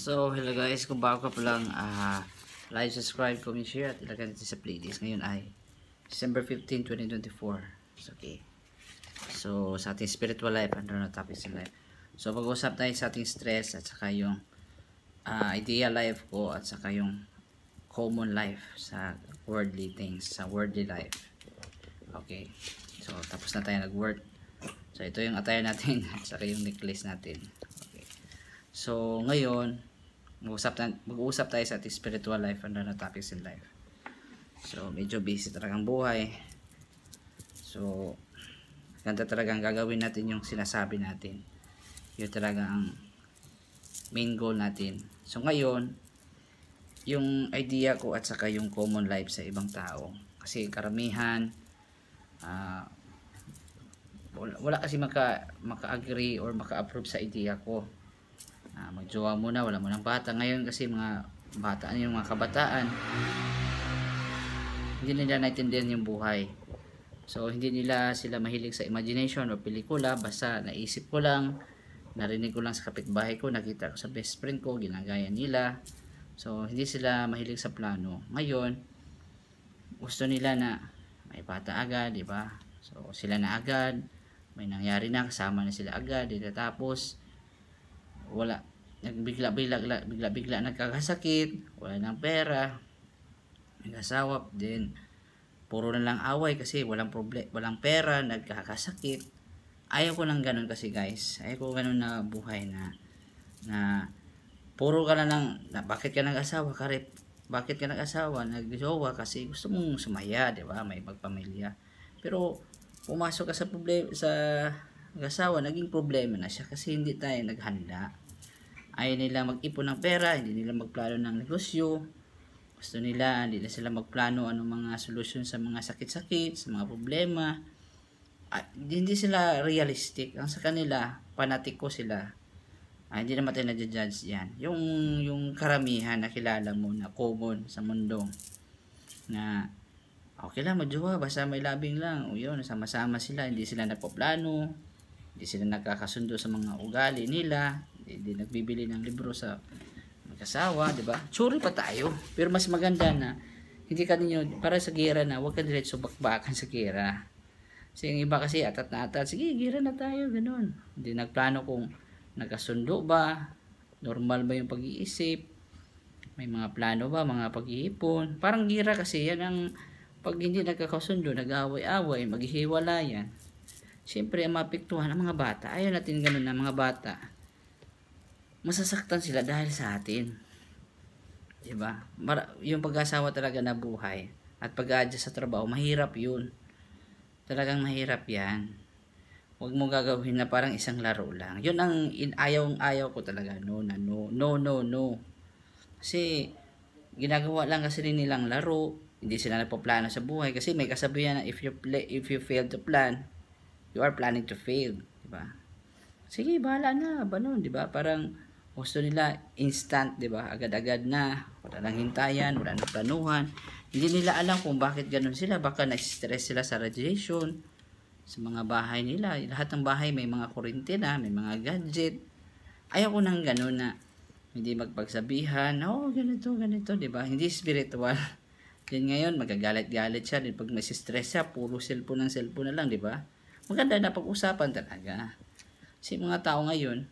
So, hello guys, kung bago ka pa lang, like, subscribe, comment, share at ilagay natin sa playlist. Ngayon ay December 15, 2024. So, okay. So, sa ating spiritual life, ano na topics in life. So, pag-uusap tayo sa ating stress at saka yung ideal life ko at saka yung common life sa worldly things, sa worldly life. Okay. So, tapos na tayo nag-work. So, ito yung attire natin at saka yung necklace natin. So, ngayon, mag-uusap tayo sa ating spiritual life and ano topics in life. So, medyo busy talagang buhay. So, ganda talagang gagawin natin yung sinasabi natin. Yun talaga ang main goal natin. So, ngayon, yung idea ko at saka yung common life sa ibang tao. Kasi karamihan, wala kasi maka-agree or maka-approve sa idea ko. Magjowa muna, wala mo ng bata. Ngayon kasi mga bata, yung mga kabataan, hindi nila naintindihan yung buhay. So, hindi nila sila mahilig sa imagination o pelikula. Basta naisip ko lang, narinig ko lang sa kapitbahay ko, nakita ko sa best friend ko, ginagaya nila. So, hindi sila mahilig sa plano. Ngayon, gusto nila na may bata agad, di ba? So, sila na agad, may nangyari na, kasama na sila agad, tapos wala, bigla nagkakasakit, wala ng pera, nag-asawa, then puro na lang away kasi walang pera, nagkakasakit. Ayaw ko ng ganun kasi guys, ayaw ko ganun na buhay na puro ka na lang, bakit ka nag-asawa, nag-jowa kasi gusto mong sumaya, di ba, may pagpamilya. Pero pumasok ka sa problema, sa nag-asawa, naging problema na siya kasi hindi tayo naghanda. Ayaw nila mag-ipon ng pera, hindi nila magplano ng negosyo. Gusto nila, hindi na sila magplano anong mga solusyon sa mga sakit-sakit, sa mga problema. Hindi sila realistic. Ang sa kanila, panatiko sila. Hindi naman tayo na-judge yan. Yung karamihan na kilala mo na common sa mundo na okay lang, magjowa, basta may labing lang. O yun, sama-sama sila, hindi sila nagpaplano, hindi sila nagkakasundo sa mga ugali nila, hindi nagbibili ng libro sa mag-asawa, di ba? Tsuri pa tayo. Pero mas maganda na hindi ka ninyo, para sa gira na, huwag ka diretso bakbakan sa gira. Kasi yung iba kasi atat na atat, sige, gira na tayo, ganun. Hindi nagplano kung nagkasundo ba, normal ba yung pag-iisip, may mga plano ba, mga pag-iipon. Parang gira kasi yan ang, pag hindi nagkakasundo, nag-away-away, maghihiwalayan. Siyempre, ang mapiktuhan ng mga bata, ayaw natin ganun na mga bata. Masasaktan sila dahil sa atin. Diba? Yung pag-asawa talaga na buhay at pag-adjust sa trabaho, mahirap yun. Talagang mahirap yan. Huwag mo gagawin na parang isang laro lang. Yun ang ayaw ko talaga. No. Kasi, ginagawa lang kasi nilang laro. Hindi sila nagpaplano sa buhay. Kasi may kasabihan na if you fail to plan, you are planning to fail, di ba? Sige, bahala na, banon, di ba? Parang gusto nila instant, di ba? Agad-agad na, wala nang hintayan, wala nang planuhan. Hindi nila alam kung bakit ganun sila. Baka na-stress sila sa radiation, sa mga bahay nila. Lahat ng bahay may mga kuryente na, may mga gadget. Ayaw ko nang ganun na hindi magpagsabihan, ganito, di ba? Hindi spiritual. Then ngayon, magagalit-galit siya. Then pag may stress siya, puro cellphone na lang, di ba? Maganda na pag-usapan talaga. Kasi mga tao ngayon,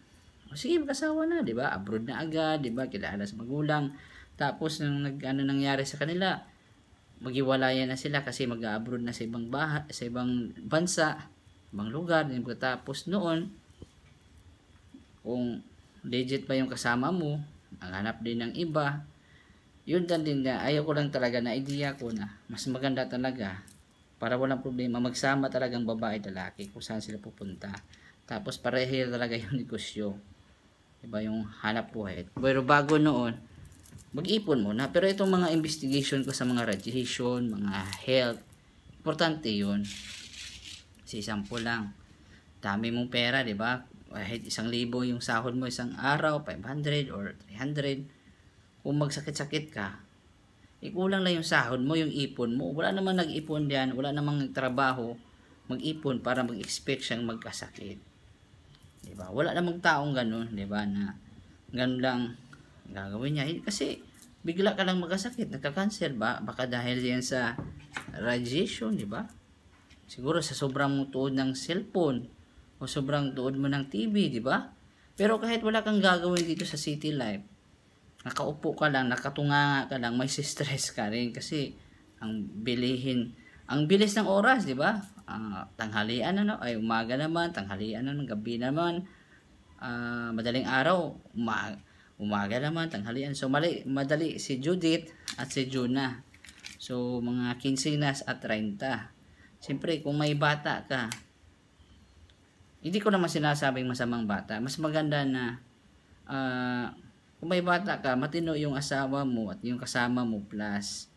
sige, mag-asawa na, di ba? Abroad na agad, di ba? Kilala sa magulang. Tapos, nangyari sa kanila, maghiwalayan na sila kasi mag-abroad na sa ibang sa ibang bansa, ibang lugar. Tapos noon, kung legit pa yung kasama mo, maghanap din ng iba, yun din na, ayaw ko lang talaga na idea ko na mas maganda talaga para walang problema, magsama talagang babae lalaki kung saan sila pupunta. Tapos pareho talaga yung negosyo. Diba yung hanap buhay. Pero bago noon, mag-ipon muna. Pero itong mga investigation ko sa mga radiation, mga health, importante yun. Kasi sample lang. Dami mong pera, diba? Kahit 1,000 yung sahod mo isang araw, 500 or 300. Kung magsakit-sakit ka, kulang lang yung sahod mo, yung ipon mo. Wala namang nag-ipon diyan, wala namang trabaho mag-ipon para mag-expect siyang magkasakit. Diba? Wala namang taong ganun, diba, na ganun lang Gagawin niya. Kasi bigla ka lang magkasakit, nagka-cancer ba? Baka dahil yan sa radiation, di ba? Siguro sa sobrang tuod ng cellphone o sobrang tuod mo ng TV, di ba? Pero kahit wala kang gagawin dito sa city life, nakaupo ka lang, nakatunganga ka lang, may stress ka rin kasi ang bilis ng oras, di ba? Tanghalian ano, ay umaga naman, tanghalian naman, gabi naman, madaling araw, umaga naman, tanghalian. So madali si Judith at si Juna. So mga 15 at 30. Siyempre kung may bata ka, hindi ko naman sinasabing masamang bata. Mas maganda na kung may bata ka, matino yung asawa mo at yung kasama mo plus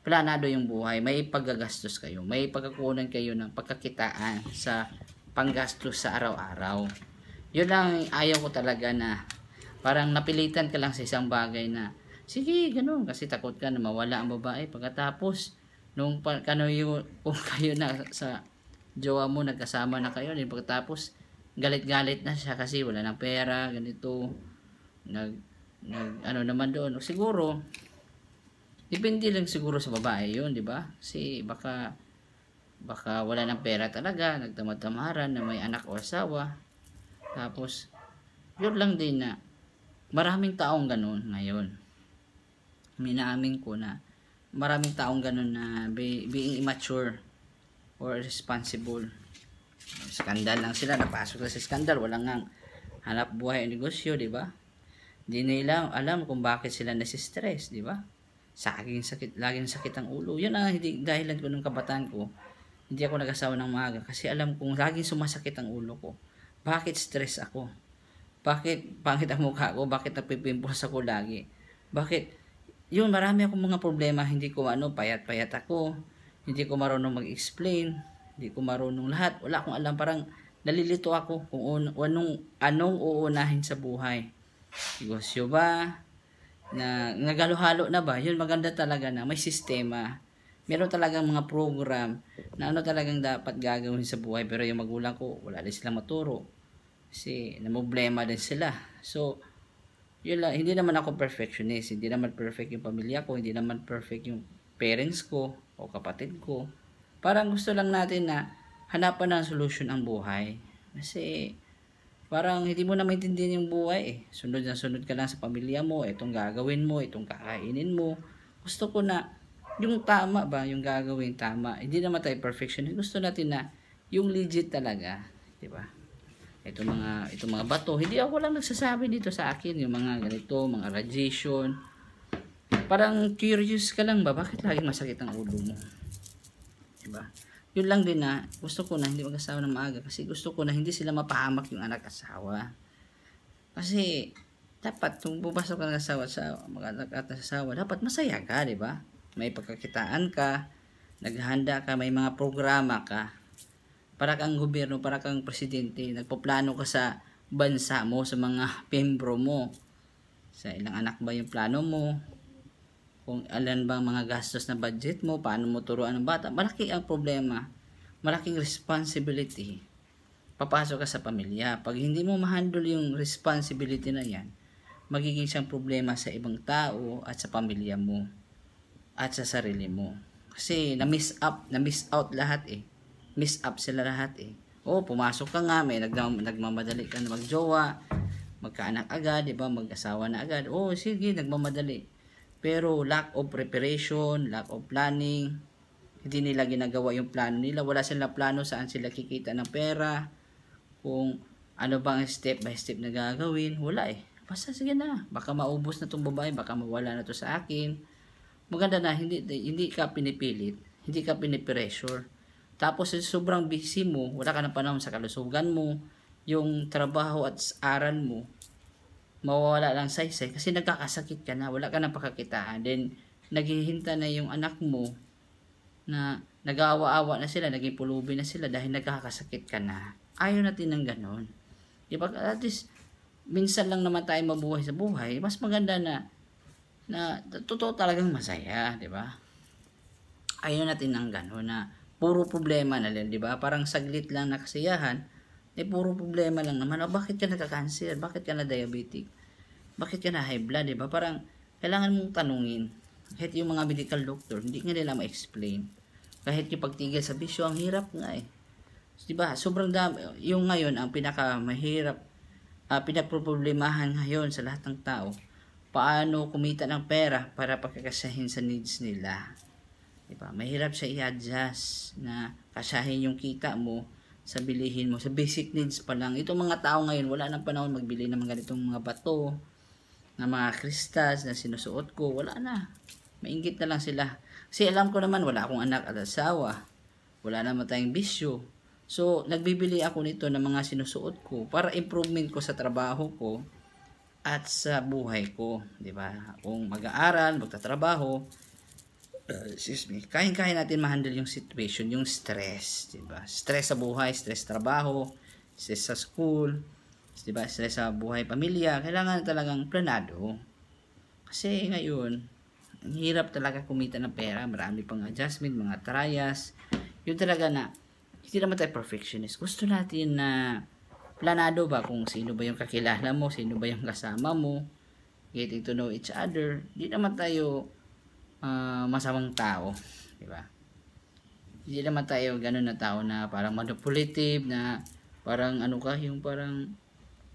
planado yung buhay. May paggagastos kayo. May pagkakunan kayo ng pagkakitaan sa panggastos sa araw-araw. Yun lang ayaw ko talaga na parang napilitan ka lang sa isang bagay na sige, ganun. Kasi takot ka na mawala ang babae. Pagkatapos, kung kayo na sa jowa mo, nagkasama na kayo, din pagkatapos, galit-galit na siya kasi wala ng pera, ganito, ano naman doon. Siguro, depende lang siguro sa babae yun, di ba? Kasi baka wala ng pera talaga, nagtamad-tamaran na may anak o asawa. Tapos, yun lang din na maraming taong ganun ngayon. Minaamin ko na maraming taong ganun na being immature or responsible. Skandal lang sila, napasok na sa skandal, walang nga hanap buhay o negosyo, di ba? Hindi nila alam kung bakit sila nasistress, di ba? Laging sakit ang ulo. Yun ang dahilan ko nung kabataan ko. Hindi ako nag-asawa ng maaga kasi alam kong laging sumasakit ang ulo ko. Bakit stress ako? Bakit pangit ang mukha ko? Bakit napipimpos ako lagi? Bakit? Yun, marami akong mga problema. Hindi ko payat-payat ako. Hindi ko marunong mag-explain. Hindi ko marunong lahat. Wala akong alam. Parang nalilito ako kung anong uunahin sa buhay. Negosyo ba? Na nagalo-halo na ba? Yun, maganda talaga na may sistema. Meron talagang mga program na ano talagang dapat gagawin sa buhay. Pero yung magulang ko, wala din silang maturo. Kasi namblema din sila. So, yun lang. Hindi naman ako perfectionist. Hindi naman perfect yung pamilya ko. Hindi naman perfect yung parents ko o kapatid ko. Parang gusto lang natin na hanapan ng solution ang buhay. Kasi parang hindi mo na maintindihan yung buhay eh. Sunod na sunod ka lang sa pamilya mo, itong gagawin mo, itong kakainin mo. Gusto ko na yung tama ba, yung gagawin tama. Hindi naman tayo perfectionist. Gusto natin na yung legit talaga, 'di ba? Itong mga bato, hindi ako lang nagsasabi dito sa akin yung mga ganito, mga radiation. Parang curious ka lang ba, bakit laging masakit ang ulo mo? 'Di ba? Yun lang din na gusto ko na hindi mag-asawa ng maaga kasi gusto ko na hindi sila mapahamak yung anak-asawa. Kasi dapat kung bubasok ka ng asawa sa mag-asawa, dapat masaya ka, di ba? May pagkakitaan ka, naghahanda ka, may mga programa ka. Para kang gobyerno, para kang presidente, nagpaplano ka sa bansa mo, sa mga membro mo. Sa ilang anak ba yung plano mo? Kung alan bang mga gastos na budget mo, paano mo turuan ng bata, malaki ang problema, malaking responsibility. Papasok ka sa pamilya. Pag hindi mo ma-handle yung responsibility na yan, magiging siyang problema sa ibang tao at sa pamilya mo at sa sarili mo. Kasi na-miss out lahat eh. Miss up sila lahat eh. Pumasok ka nga, may nagmamadali ka na magjowa, magkaanak agad, di ba? Mag-asawa na agad. Sige, nagmamadali. Pero lack of preparation, lack of planning, hindi nila ginagawa yung plano nila. Wala silang plano saan sila kikita ng pera, kung ano bang step by step na gagawin. Wala eh. Basta sige na. Baka maubos na itong babae, baka mawala na to sa akin. Maganda na, hindi ka pinipilit, hindi ka pinipressure. Tapos sobrang busy mo, wala ka ng panahon sa kalusugan mo, yung trabaho at aral mo, mawawala lang saysay kasi nagkakasakit ka na, wala ka ng pakakitaan. Then, naghihinta na yung anak mo na nag-aawa-awa na sila, naging pulubi na sila dahil nagkakasakit ka na. Ayaw natin ng ganon. Diba? At least, minsan lang naman tayo mabuhay sa buhay. Mas maganda na totoo talagang masaya. Diba? Ayaw natin ng ganon na puro problema na lang. Diba? Parang saglit lang na kasiyahan, puro problema lang naman. Bakit ka nagka-cancer? Bakit ka na diabetic? bakit ka na high blood, di ba? Parang kailangan mong tanungin. Kahit yung mga medical doctor, hindi nga nila ma-explain. Kahit yung pagtigil sa bisyo, ang hirap nga eh. Di ba? Sobrang dami. Yung ngayon, ang pinakamahirap, pinaproblemahan ngayon sa lahat ng tao, paano kumita ng pera para pagkakasahin sa needs nila. Diba? Mahirap siya i-adjust na kasahin yung kita mo sa bilihin mo, sa basic needs pa lang. Itong mga tao ngayon, wala nang panahon magbili ng mga ganitong mga bato, na mga crystals na sinusuot ko, wala na. Mainggit na lang sila. Kasi alam ko naman, wala akong anak at asawa. Wala naman tayong bisyo. So, nagbibili ako nito ng mga sinusuot ko para improvement ko sa trabaho ko at sa buhay ko. Diba? Kung mag-aaral, magtatrabaho, excuse me, kaya natin ma-handle yung situation, yung stress, diba? Stress sa buhay, stress sa trabaho, stress sa school, diba? Stress sa buhay pamilya, kailangan talagang planado. Kasi ngayon, ang hirap talaga kumita ng pera, marami pang adjustment, mga trials, yun talaga na, hindi naman tayo perfectionist. Gusto natin na planado ba kung sino ba yung kakilala mo, sino ba yung kasama mo, getting to know each other. Hindi naman tayo masamang tao, di ba? Hindi naman tayo ganun na tao na parang manipulative, na parang ano ka, yung parang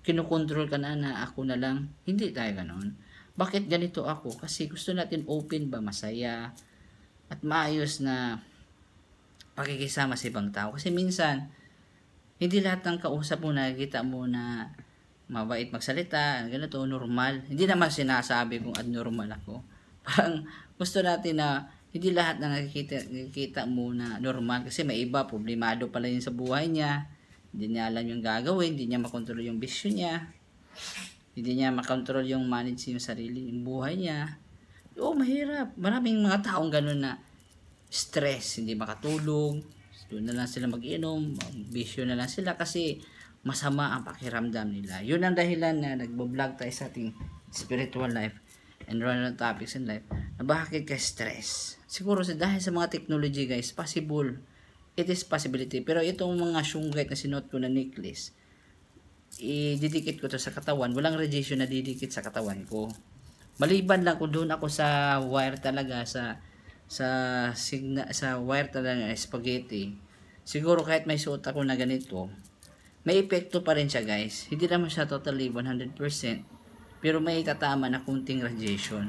kinukontrol ka na ako na lang. Hindi tayo ganun. Bakit ganito ako? Kasi gusto natin open ba, masaya, at maayos na pakikisama sa ibang tao. Kasi minsan, hindi lahat ng kausap mo nakikita mo na mabait magsalita, ganito, normal. Hindi naman sinasabi kung abnormal ako. Parang gusto natin na hindi lahat na nakikita mo na normal, kasi may iba, problemado pala yun sa buhay niya, hindi niya alam yung gagawin, hindi niya makontrol yung bisyo niya, hindi niya makontrol yung manage yung sarili, yung buhay niya. Oo, mahirap. Maraming mga taong ganun na stress, hindi makatulog, doon na lang sila mag-inom, bisyo na lang sila kasi masama ang pakiramdam nila. Yun ang dahilan na nagbo-vlog tayo sa ating spiritual life and random topics in life, na bakit ka stress. Siguro dahil sa mga technology guys, possible, it is possibility. Pero itong mga syunggit na sinuot ko na necklace, ididikit ko to sa katawan, walang radiation na didikit sa katawan ko. Maliban lang kung doon ako sa wire talaga, sa wire talaga na spaghetti. Siguro kahit may suot ako na ganito, may epekto pa rin siya guys. Hindi naman siya totally 100%. Pero may tatama na kunting radiation.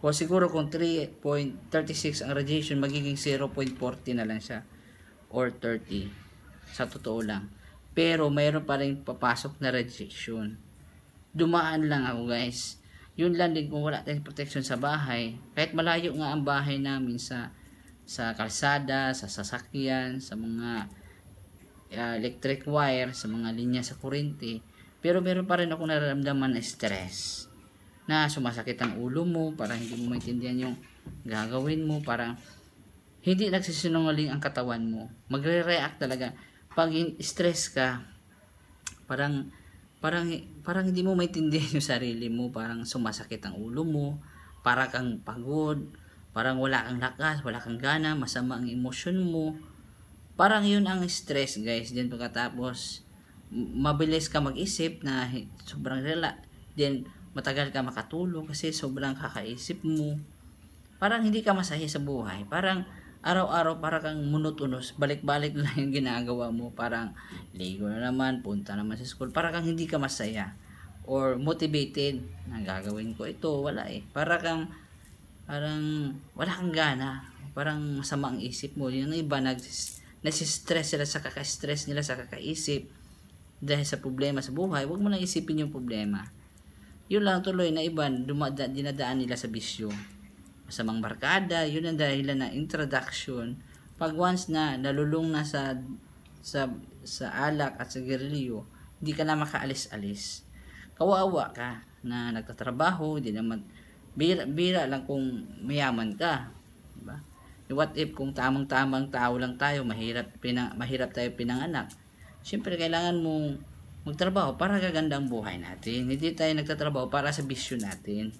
O siguro kung 3.36 ang radiation, magiging 0.40 na lang siya. Or 30. Sa totoo lang. Pero mayroon pa rin papasok na radiation. Dumaan lang ako guys. Yun lang din kung wala tayong protection sa bahay. Kahit malayo nga ang bahay namin sa kalsada, sa sasakyan, sa mga electric wire, sa mga linya sa kuryente. Pero meron pa rin ako nararamdaman na stress. Na sumasakit ang ulo mo, parang hindi mo maintindihan yung gagawin mo, parang hindi nagsisinungaling ang katawan mo. Magre-react talaga. Pag stress ka, parang hindi mo maintindihan yung sarili mo, parang sumasakit ang ulo mo, parang kang pagod, parang wala kang lakas, wala kang gana, masama ang emosyon mo. Parang yun ang stress guys. Then pagkatapos mabilis ka mag-isip na sobrang then matagal ka makatulog kasi sobrang kakaisip mo. Parang hindi ka masaya sa buhay. Parang araw-araw para kang monotonous, balik-balik lang yung ginagawa mo. Parang ligo na naman, punta naman sa school. Parang kang hindi ka masaya or motivated na gagawin ko ito. Wala eh. Parang wala kang gana. Parang masama ang isip mo. Yung iba nasistress sila sa kaka-stress nila sa kakaisip dahil sa problema sa buhay. Huwag mo lang isipin yung problema. Yun lang tuloy na iba dinadaan nila sa bisyo, masamang barkada. Yun ang dahilan na introduction. Pag once na nalulung na sa alak at sa gerilyo, hindi ka na makaalis-alis. Kawawa ka na nagtatrabaho, hindi naman bira lang kung mayaman ka, diba? What if kung tamang-tamang tao lang tayo, mahirap tayo pinanganak. Siyempre kailangan mong magtrabaho para gaganda ang buhay natin. Hindi tayo nagtatrabaho para sa bisyo natin.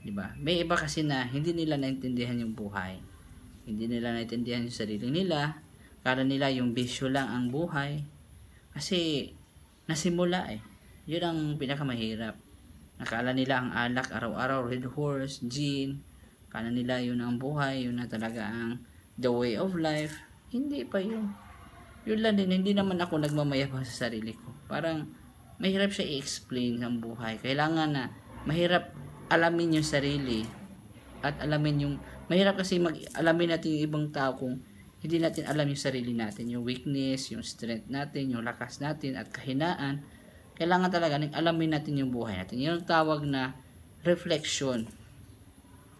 Diba? May iba kasi na hindi nila naintindihan yung buhay. Hindi nila naintindihan yung sarili nila. Kala nila yung bisyo lang ang buhay. Kasi nasimula eh. Yun ang pinakamahirap. Nakala nila ang alak araw-araw, Red Horse, gin, akala nila yun ang buhay, yun na talaga ang the way of life. Hindi pa yun. Yun lang din, hindi naman ako nagmamayabang sa sarili ko. Parang mahirap siya i-explain ang buhay. Kailangan na mahirap alamin yung sarili at alamin yung mahirap kasi alamin natin yung ibang tao kung hindi natin alam yung sarili natin, yung weakness, yung strength natin, yung lakas natin at kahinaan. Kailangan talaga alamin natin yung buhay natin. Yung tawag na reflection.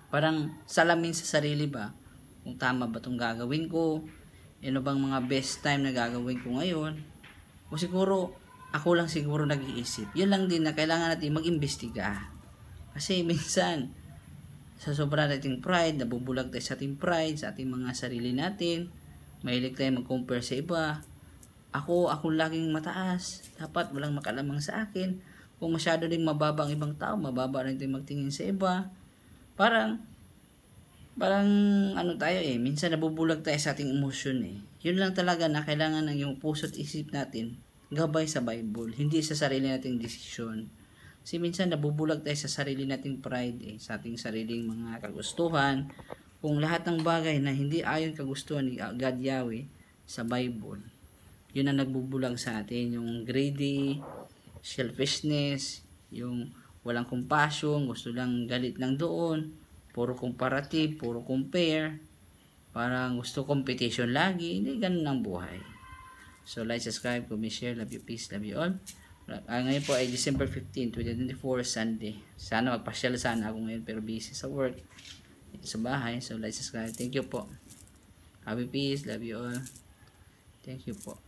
Parang salamin sa sarili ba? Kung tama ba itong gagawin ko? Ano bang mga best time na gagawin ko ngayon? O siguro, ako lang siguro nag-iisip. Yun lang din na kailangan natin mag-imbestiga. Kasi minsan, sa sobra nating pride, nabubulag tayo sa ating pride, sa ating mga sarili natin. Mahilig tayo mag-compare sa iba. Ako laging mataas. Dapat walang makalamang sa akin. Kung masyado ding mababa ang ibang tao, mababa rin tayo magtingin sa iba. Parang ano tayo minsan nabubulag tayo sa ating emosyon Yun lang talaga na kailangan ng yung puso at isip natin gabay sa Bible, hindi sa sarili nating desisyon. Kasi minsan nabubulag tayo sa sarili nating pride sa ating sariling mga kagustuhan. Kung lahat ng bagay na hindi ayon kagustuhan ni God Yahweh sa Bible, yun ang nagbubulag sa atin, yung greedy, selfishness, yung walang compassion, gusto lang galit lang doon, puro comparative, puro compare, parang gusto competition lagi. Hindi ganun ang buhay. So like, subscribe, comment, share. Love you, peace, love you all. Ngayon po ay December 15, 2024, Sunday. Sana magpasyal sana ako ngayon pero busy sa work, sa bahay. So like, subscribe. Thank you po. Happy peace, love you all. Thank you po.